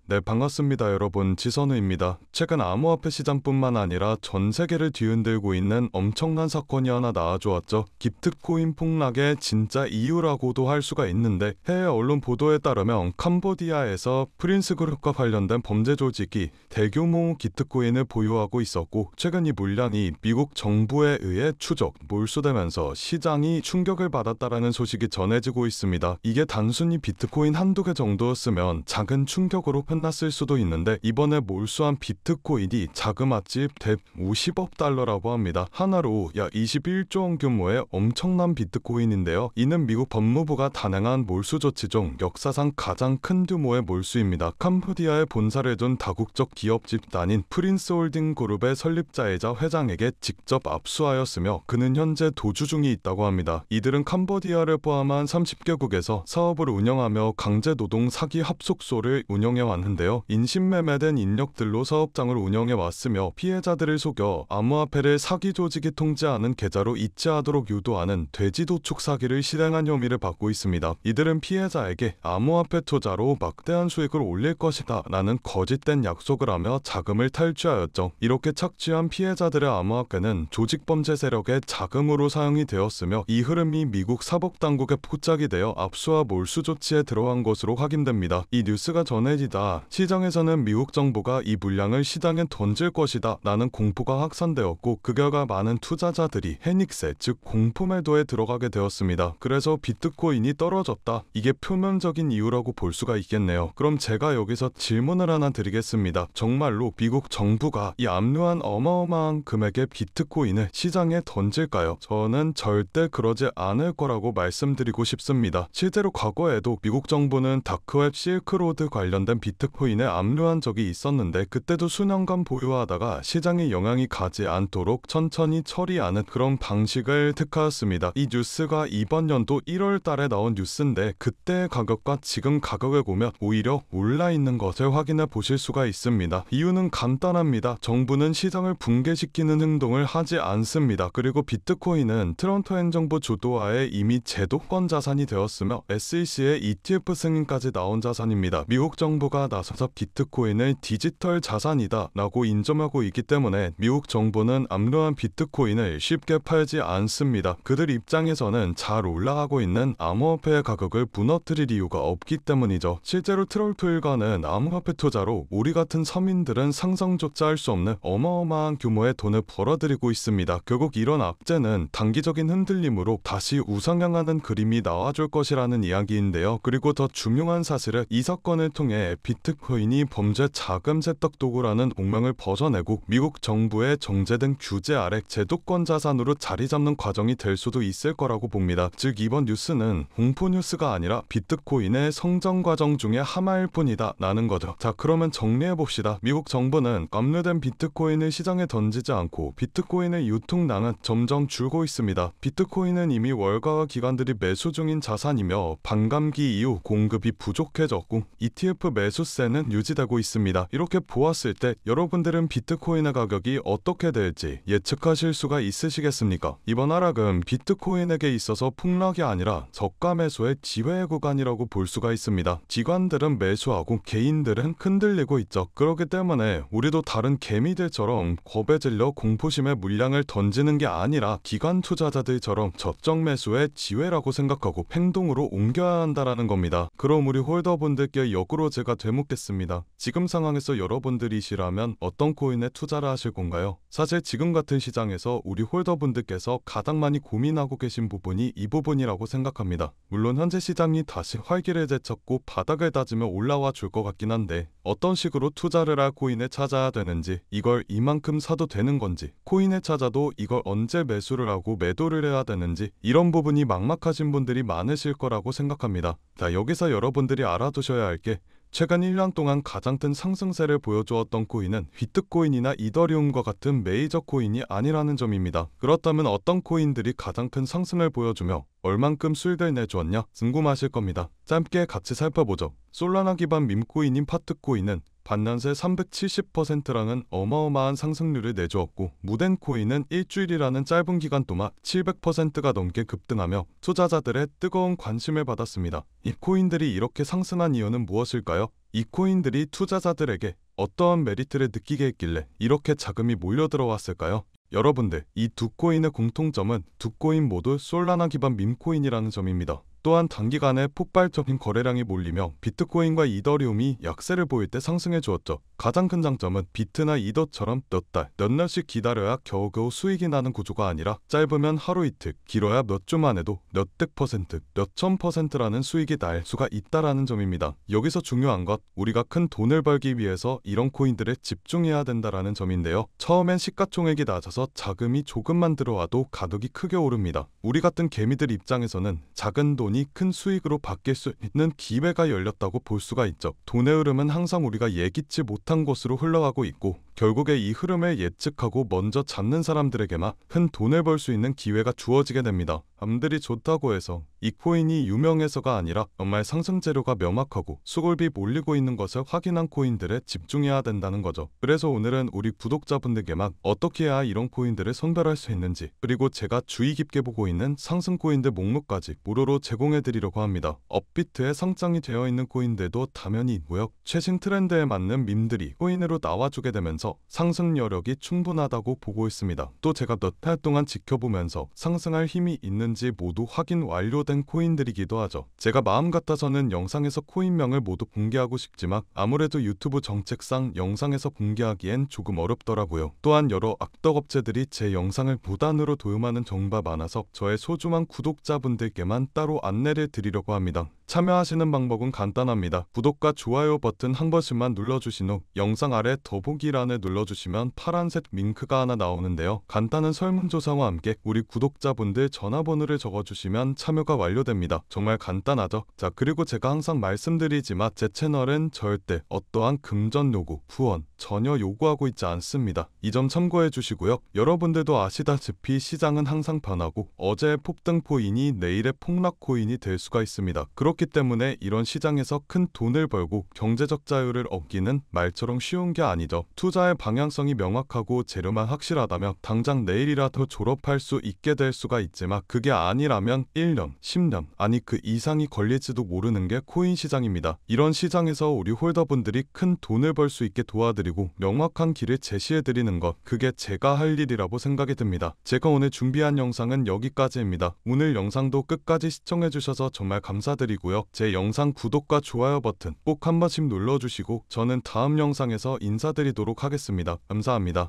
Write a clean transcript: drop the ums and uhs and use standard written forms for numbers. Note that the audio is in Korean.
네, 반갑습니다 여러분. 지선우입니다. 최근 암호화폐 시장뿐만 아니라 전 세계를 뒤흔들고 있는 엄청난 사건이 하나 나와주었죠. 기프트코인 폭락의 진짜 이유라고도 할 수가 있는데, 해외 언론 보도에 따르면 캄보디아에서 프린스 그룹과 관련된 범죄 조직이 대규모 기프트코인을 보유하고 있었고, 최근 이 물량이 미국 정부에 의해 추적, 몰수되면서 시장이 충격을 받았다라는 소식이 전해지고 있습니다. 이게 단순히 비트코인 한두 개 정도였으면 작은 충격으로 끝났을 수도 있는데, 이번에 몰수한 비트코인이 자그마치 150억 달러라고 합니다. 하나로 약 21조 원 규모의 엄청난 비트코인인데요. 이는 미국 법무부가 단행한 몰수 조치 중 역사상 가장 큰 규모의 몰수입니다. 캄보디아에 본사를 둔 다국적 기업 집단인 프린스 홀딩 그룹의 설립자이자 회장에게 직접 압수하였으며, 그는 현재 도주 중에 있다고 합니다. 이들은 캄보디아를 포함한 30개국에서 사업을 운영하며 강제노동 사기 합숙소를 운영해왔는데요. 인신매매된 인력들로 사업장을 운영해왔으며, 피해자들을 속여 암호화폐를 사기 조직이 통제하는 계좌로 이체하도록 유도하는 돼지도축 사기를 실행한 혐의를 받고 있습니다. 이들은 피해자에게 암호화폐 투자로 막대한 수익을 올릴 것이다 라는 거짓된 약속을 하며 자금을 탈취하였죠. 이렇게 착취한 피해자들의 암호화폐는 조직범죄 세력의 자금으로 사용이 되었으며, 이 흐름이 미국 사법당국에 포착이 되어 압수와 몰수 조치에 들어간 것으로 확인됩니다. 이 뉴스가 전해지다 시장에서는 미국 정부가 이 물량을 시장에 던질 것이다 라는 공포가 확산되었고, 그 결과 많은 투자자들이 패닉세, 즉 공포매도에 들어가게 되었습니다. 그래서 비트코인이 떨어졌다, 이게 표면적인 이유라고 볼 수가 있겠네요. 그럼 제가 여기서 질문을 하나 드리겠습니다. 정말로 미국 정부가 이 압류한 어마어마한 금액의 비트코인을 시장에 던질까요? 저는 절대 그러지 않을 거라고 말씀드리고 싶습니다. 실제로 과거에도 미국 정부는 다크웹 실크로드 관련된 비트코인에 압류한 적이 있었는데, 그때도 수년간 보유하다가 시장에 영향이 가지 않도록 천천히 처리하는 그런 방식을 택하였습니다. 이 뉴스가 이번 연도 1월 달에 나온 뉴스인데, 그때의 가격과 지금 가격을 보면 오히려 올라 있는 것을 확인해 보실 수가 있습니다. 이유는 간단합니다. 정부는 시장을 붕괴시키는 행동을 하지 않습니다. 그리고 비트코인은 트럼프 행정부 주도하에 이미 제도권 자산이 되었으며, SEC의 ETF 승인까지 나온 자산입니다. 미국 정부가 나서서 비트코인을 디지털 자산이다 라고 인정하고 있기 때문에 미국 정부는 압류한 비트코인을 쉽게 팔지 않습니다. 그들 입장에서는 잘 올라가고 있는 암호화폐의 가격을 무너뜨릴 이유가 없기 때문이죠. 실제로 트럼프 일가는 암호화폐 투자로 우리 같은 서민들은 상상조차 할 수 없는 어마어마한 규모의 돈을 벌어들이고 있습니다. 결국 이런 악재는 단기적인 흔들림으로 다시 우상향하는 그림이 나와줄 것이라는 이야기인데요. 그리고 더 중요한 사실은 이 사건을 통해 비트코인이 범죄 자금 세탁 도구라는 옥명을 벗어내고 미국 정부의 정제된 규제 아래 제도권 자산으로 자리 잡는 과정이 될 수도 있을 거라고 봅니다. 즉 이번 뉴스는 공포 뉴스가 아니라 비트코인의 성장 과정 중에 하나일 뿐이다 라는 거죠. 자, 그러면 정리해봅시다. 미국 정부는 압류된 비트코인을 시장에 던지지 않고 비트코인의 유통량은 점점 줄고 있습니다. 비트코인은 이미 월가와 기관들이 매수 중인 자산이며, 반감기 이후 공급이 부족해졌고 ETF 매수세는 유지되고 있습니다. 이렇게 보았을 때 여러분들은 비트코인의 가격이 어떻게 될지 예측하실 수가 있으시겠습니까? 이번 하락은 비트코인에게 있어서 폭락이 아니라 저가 매수의 지회의 구간이라고 볼 수가 있습니다. 기관들은 매수하고 개인들은 흔들리고 있죠. 그렇기 때문에 우리도 다른 개미들처럼 겁에 질려 공포심에 물량을 던지는 게 아니라 기관 투자자들처럼 저점 매수의 지회라고 생각하고 행동으로 옮겨야 한다라는 겁니다. 그럼 우리 홀더분들께 역으로 제가 되묻겠습니다. 지금 상황에서 여러분들이시라면 어떤 코인에 투자를 하실 건가요? 사실 지금 같은 시장에서 우리 홀더분들께서 가장 많이 고민하고 계신 부분이 이 부분이라고 생각합니다. 물론 현재 시장이 다시 활기를 되찾고 바닥을 다지며 올라와 줄 것 같긴 한데, 어떤 식으로 투자를 할 코인을 찾아야 되는지, 이걸 이만큼 사도 되는 건지, 코인을 찾아도 이걸 언제 매수를 하고 매도를 해야 되는지, 이런 부분이 막막하신 분들이 많으실 거라고 생각합니다. 자, 여기서 여러분들이 알아두셔야 할 게, 최근 1년 동안 가장 큰 상승세를 보여주었던 코인은 비트코인이나 이더리움과 같은 메이저 코인이 아니라는 점입니다. 그렇다면 어떤 코인들이 가장 큰 상승을 보여주며 얼만큼 수익을 내주었냐 궁금하실 겁니다. 짧게 같이 살펴보죠. 솔라나 기반 밈코인인 파트코인은 반년새 370%라는 어마어마한 상승률을 내주었고, 무덴 코인은 일주일이라는 짧은 기간 동안 700%가 넘게 급등하며 투자자들의 뜨거운 관심을 받았습니다. 이 코인들이 이렇게 상승한 이유는 무엇일까요? 이 코인들이 투자자들에게 어떠한 메리트를 느끼게 했길래 이렇게 자금이 몰려 들어왔을까요? 여러분들, 이 두 코인의 공통점은 두 코인 모두 솔라나 기반 밈코인이라는 점입니다. 또한 단기간에 폭발적인 거래량이 몰리며 비트코인과 이더리움이 약세를 보일 때 상승해 주었죠. 가장 큰 장점은 비트나 이더처럼 몇 달, 몇 년씩 기다려야 겨우겨우 수익이 나는 구조가 아니라 짧으면 하루 이틀, 길어야 몇 주만 해도 몇백 퍼센트, 몇천 퍼센트라는 수익이 날 수가 있다라는 점입니다. 여기서 중요한 것, 우리가 큰 돈을 벌기 위해서 이런 코인들에 집중해야 된다라는 점인데요. 처음엔 시가총액이 낮아서 자금이 조금만 들어와도 가격이 크게 오릅니다. 우리 같은 개미들 입장에서는 작은 돈이 큰 수익으로 바뀔 수 있는 기회가 열렸다고 볼 수가 있죠. 돈의 흐름은 항상 우리가 예기치 못한 곳으로 흘러가고 있고, 결국에 이 흐름을 예측하고 먼저 잡는 사람들에게만 큰 돈을 벌 수 있는 기회가 주어지게 됩니다. 남들이 좋다고 해서 이 코인이 유명해서가 아니라 정말 상승 재료가 명확하고 수급이 몰리고 있는 것을 확인한 코인들에 집중해야 된다는 거죠. 그래서 오늘은 우리 구독자분들께만 어떻게 해야 이런 코인들을 선별할 수 있는지, 그리고 제가 주의 깊게 보고 있는 상승 코인들 목록까지 무료로 제공해 드리려고 합니다. 업비트에 상장이 되어 있는 코인들도 당연히 있고요. 최신 트렌드에 맞는 밈들이 코인으로 나와주게 되면서 상승 여력이 충분하다고 보고 있습니다. 또 제가 몇 달 동안 지켜보면서 상승할 힘이 있는지 모두 확인 완료된 코인들이기도 하죠. 제가 마음 같아서는 영상에서 코인명을 모두 공개하고 싶지만 아무래도 유튜브 정책상 영상에서 공개하기엔 조금 어렵더라고요. 또한 여러 악덕 업체들이 제 영상을 무단으로 도용하는 경우가 많아서 저의 소중한 구독자분들께만 따로 안내를 드리려고 합니다. 참여하시는 방법은 간단합니다. 구독과 좋아요 버튼 한 번씩만 눌러주신 후 영상 아래 더보기란을 눌러주시면 파란색 링크가 하나 나오는데요. 간단한 설문조사와 함께 우리 구독자분들 전화번호를 적어주시면 참여가 완료됩니다. 정말 간단하죠? 자, 그리고 제가 항상 말씀드리지만 제 채널은 절대 어떠한 금전 요구, 후원 전혀 요구하고 있지 않습니다. 이 점 참고해 주시고요. 여러분들도 아시다시피 시장은 항상 변하고 어제의 폭등 코인이 내일의 폭락 코인이 될 수가 있습니다. 그렇기 때문에 이런 시장에서 큰 돈을 벌고 경제적 자유를 얻기는 말처럼 쉬운 게 아니죠. 투자의 방향성이 명확하고 재료만 확실하다면 당장 내일이라도 졸업할 수 있게 될 수가 있지만, 그게 아니라면 1년, 10년, 아니 그 이상이 걸릴지도 모르는 게 코인 시장입니다. 이런 시장에서 우리 홀더분들이 큰 돈을 벌 수 있게 도와드리고 명확한 길을 제시해드리는 것, 그게 제가 할 일이라고 생각이 듭니다. 제가 오늘 준비한 영상은 여기까지입니다. 오늘 영상도 끝까지 시청해주셔서 정말 감사드리고요. 제 영상 구독과 좋아요 버튼 꼭 한 번씩 눌러주시고 저는 다음 영상에서 인사드리도록 하겠습니다. 감사합니다.